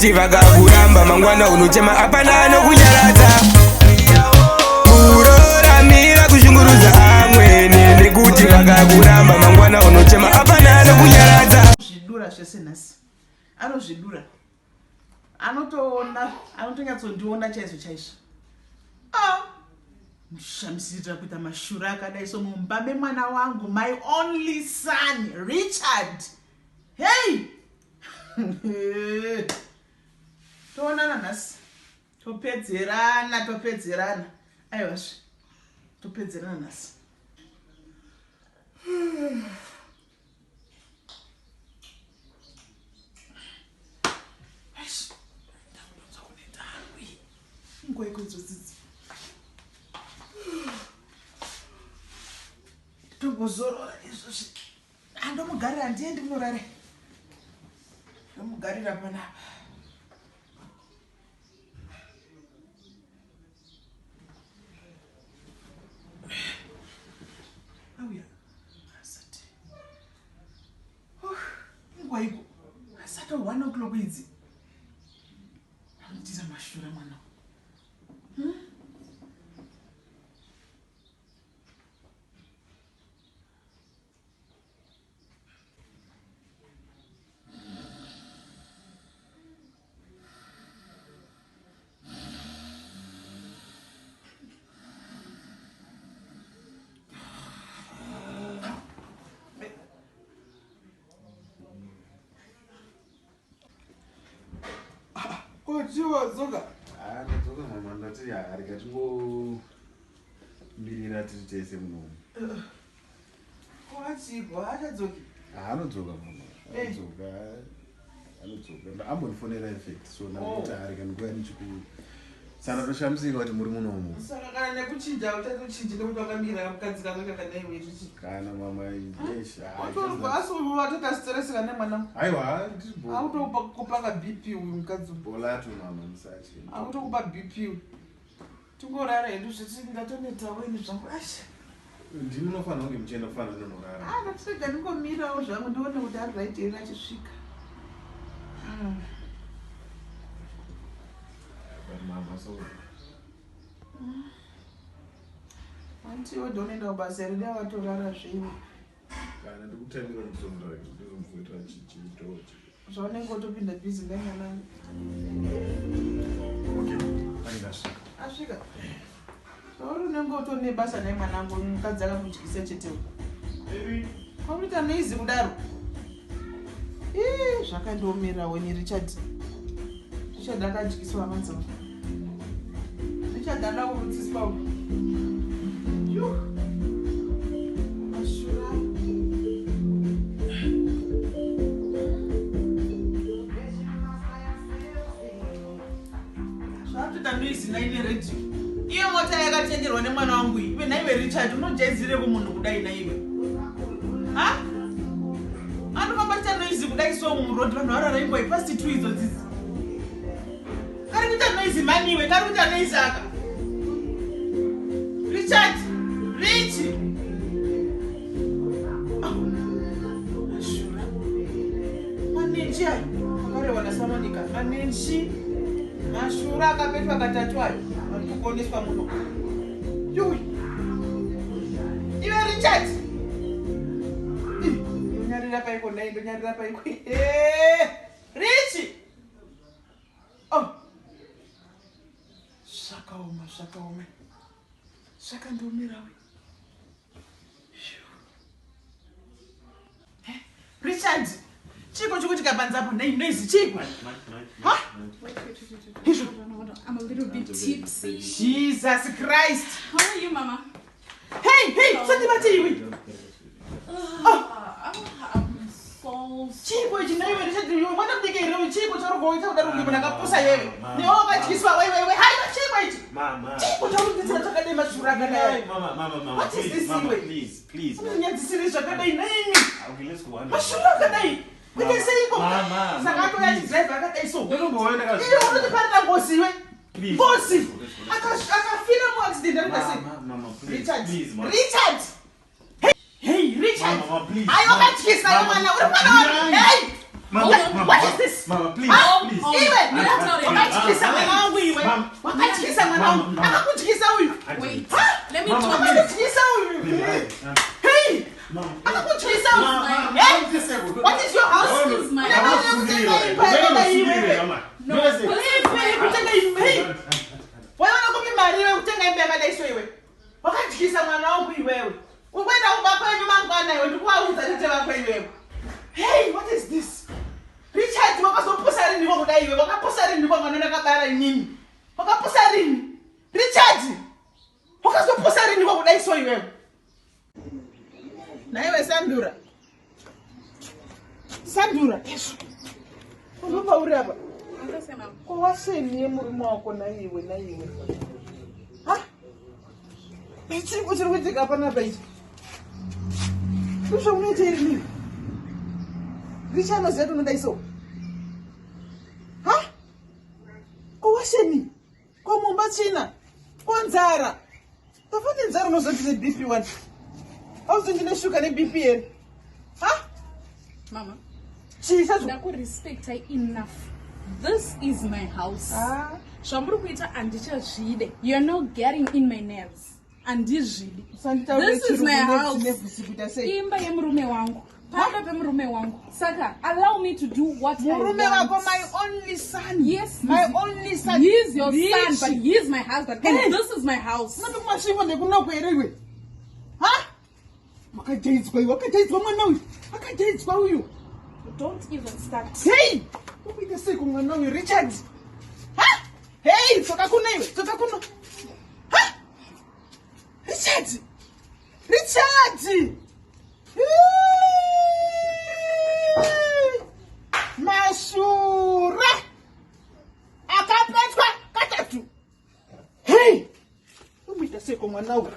nekuti vakakuramba mangwana unochema hapana anokunyaradza. Kuroramira kushungurudza amweni nekuti vakakuramba mangwana unochema hapana anokunyaradza. Zvidura zvese nhasi anozvidura, anotoona, anotonyatsondiona chaizvo chaizvo. Mushamisirira kuita mashura akadai so mumba memwana wangu, my only son Richard. Hey! Toonana nhasi, topedzerana. Aiwa, topedzerana nhasi. Nguva yekudzodzi tombozorora izvozvi. Andomugarira, handiendi munorara, ndomugarira panapa. Auya asati nguva iko asati 1 o'clock idzi anotiza mashura mwana. Chiwadzoka? Ndadzoka mama, ndati harika tingomirira tiri tese munomu. Wachigwa haachadzoki? Anodzoka mama, anodzoka. Ambonifonera effect, so nakuti harika nguva nichikuru. Sana toshamisika kuti muri munomu. Saka kana nekuchinja utatuchinja nekuti wakamira mukadzi kangu kakadai wechichi. Kana mama yesh. Watotastresika nemwana. Aiwa, autokupa ka BP uyu mukadzi. Bolatu mama musachi. Autokupa BP uyu. Tungorara hedu ndatoneta weni zvangu. Ndimi unofanira kunge muchienda kufanira nonorara. Ndatirega ndingomirawo zvangu ndione kuti ari right here achisvika. Mama so antiwo ndonenda kubasa rida watorara zviwo kana ndikutambira ndizomura ndizomfuira chichito zvaunenge utopinda bhizi ngenyana. Okay, andasvika. Asvika zvauri unenge utone basa nemwanangu mukadzi akakudyisa chetewo kwakuita noizi kudaro. Zvakandomirawo ni Richard akadyiswa amanzwa. Richard ada kurudziswa mashura. Zvatoita noizi naine radio. Iyo mota yakatengerwa nemwana wangu iyi. Iwe naiwe Richard unojaizire kumunhu kudai naiwe. Anofamba ticha noizi kudai so mumurodi vanhu varara ingwa ipasti 2 idzo dzidzi. Kari kuita noizi maniwe, kari kuita noizi aka. Richard, Rich. Ashura. Manenji ayo, akarewa naSamonika. Manenji. Mashura akapetwa katatu ayo. Arikukoneswa muno. Yui. Iwe Richard. Ndonyarira paiko nayi, ndonyarira paiko. Rich. Zvakaoma. Zvakandomira we. Richard, chiko chikuti kapanzapo noizi chiko. Wait. I'm a little bit tipsy. Jesus Christ. How are you, Mama? Hey, sati bati. I'm so chiko ichi naiwe Richard, mwana mdike iro chiko charugoita kudaro ngibona kapusa yewe. Newo katyiswa wewe. Hayi chiko ichi. Mama. Chiko charugoita chakadai mashura kadai. Mama. What is this way? Please. Unyadzisiri zvakadai nini? Okay, let's go on. Mashura kadai. Ndikeseiko. Mama. Saka to yachidrive akadai so. Ndinongoenda kazi. Iyo unotiparira ngozi we. Please. Ngozi. Akafira mu accident arikase. Mama, Richard. please, mama. Richard. Hey, Richard. Mama, please. Ayo katyisa yo mwana uri mwana. Hey. What is this? Mama, please, please. Wakatyisa mwana wangu iwe. Wakatyisa mwana wangu. Akakutyisa huyu. Wait. Let me talk. Akakutyisa huyu. Hey! Akakutyisa huyu. What is your house? This is my Mama, house. No, wewe unakumimali wewe kutenga imbe yakadaiswa iwe. Wakatyisa mwana wangu iwewe. Ukwenda ubakho enyuma ngwana iwe ndikuwauza lithe bakho iwewe. Hey, what is this? Richard, wakazopusa rini kwa kudaiwe, wakapusa rini kwa maneno kabara nini? Wakapusa rini? Richard! Wakazopusa rini kwa kudaiswa iwewe. Na iwe Sandura. Sandura. Ulupa uri hapa. Kwa waseni ye murimo wako na iwe. Ha? Bichi kuchiri kutika hapa na bai. Kusha unaita hili nini? Richard zetu ndaiso. Ha? Kwa washeni. Kwa mumba China. Kwa Nzara. Tafadhali Nzara unazotiza BP1. Au zingine shuka ni BPN. Ha? Mama. Chisa tu. Naku respect enough. This is my house. Shamburu kuita andicha zhide. You're not getting in my nerves. Andizhide. This is my house. Imba ya mrume wangu. Papa pe mrume wangu. Saka, allow me to do what I want. Mrume wako, my only son. Yes, my only son. He is your son, but he is my husband. And this is my house. Matu mashiwa nekuna kuerewe. Ha? Wakajaizwa mwana huyu. Wakajaizwa huyu. Don't even start. Hey! Upite siku mwana huyu Richard. Ha? Hey, toka kuna iwe. Toka kuna. Ha? Richard. Mashura. Akapetwa katatu. Hey! Upite siku mwana huyu.